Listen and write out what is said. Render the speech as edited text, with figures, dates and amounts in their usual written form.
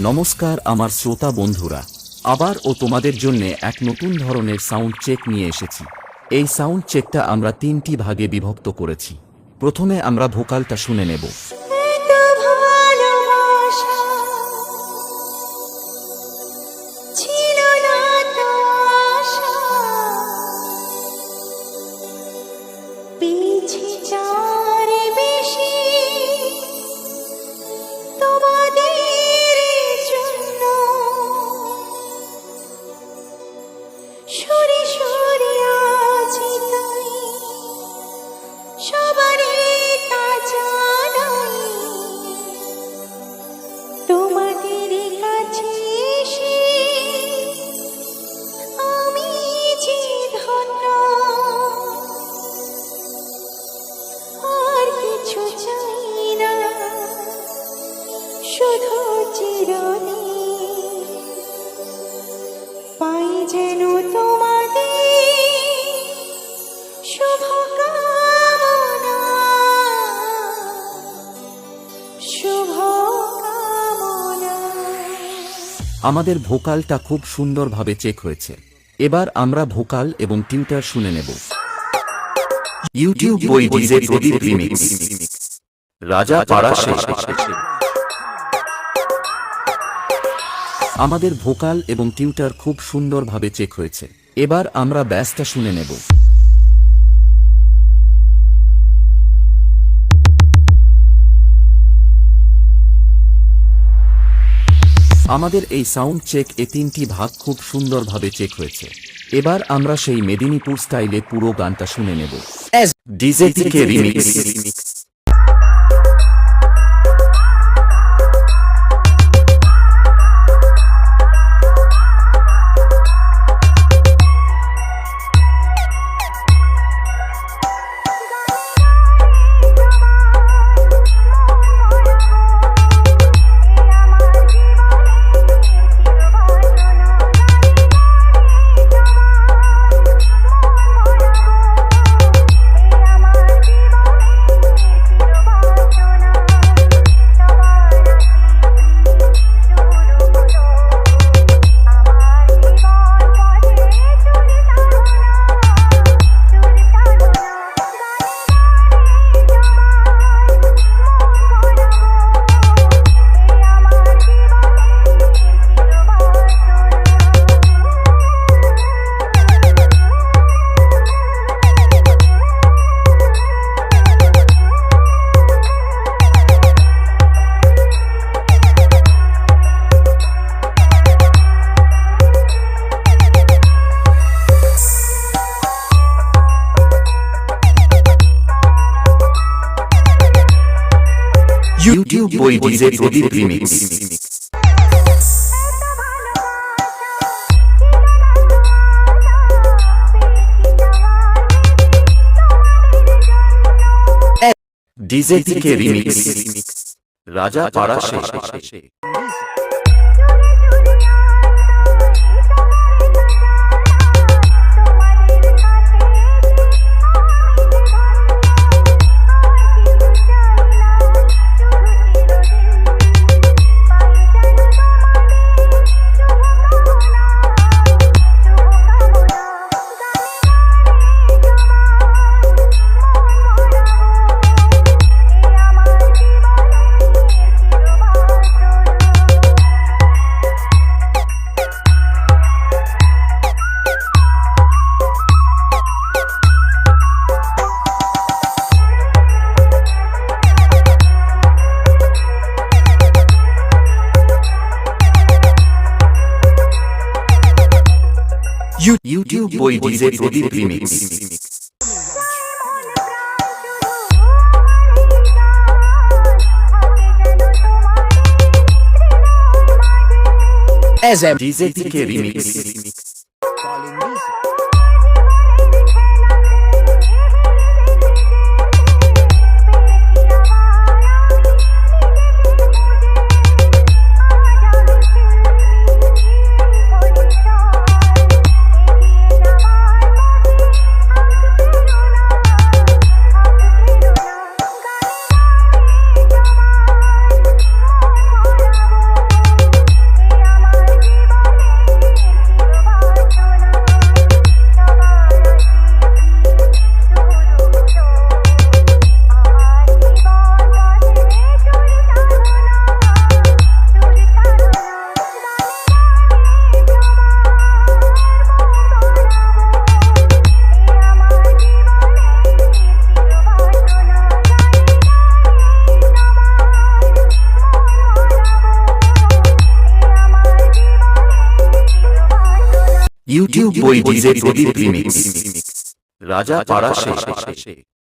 নমস্কার আমার শ্রোতা বন্ধুরা, আবার তোমাদের জন্য এক নতুন ধরনের সাউন্ড চেক নিয়ে এসেছি। এই সাউন্ড চেকটা আমরা তিনটি ভাগে বিভক্ত করেছি। প্রথমে আমরা ভোকালটা শুনে নেব। আমাদের ভোকালটা খুব সুন্দরভাবে চেক হয়েছে। এবার আমরা ভোকাল এবং টিউটার শুনে নেব। ইউটিউব বই ডিজে প্রদীপ রিমিক্স, রাজা পাড়া শেষ। আমাদের ভোকাল এবং টিউটার খুব সুন্দরভাবে চেক হয়েছে। এবার আমরা ব্যাসটা শুনে নেব। আমাদের এই সাউন্ড চেক তিনটি ভাগ খুব সুন্দরভাবে চেক হয়েছে। এবার আমরা সেই মেদিনীপুর স্টাইলে পুরো গানটা শুনে নেব। ডিজে টিকে রিমিক্স। ইউটিউব বই ডিজে প্রদীপ রিমিক্স। ডিজে টিকে রিমিক্স, রাজা পাড়া শেষ। ইউটিউব বই ডিজে প্রদীপ রিমিক্স। ডিজে টিকে রিমিক্স। ইউটিউব বই ডিজে প্রদীপ রিমিক্স রাজা পাড়া শেষ।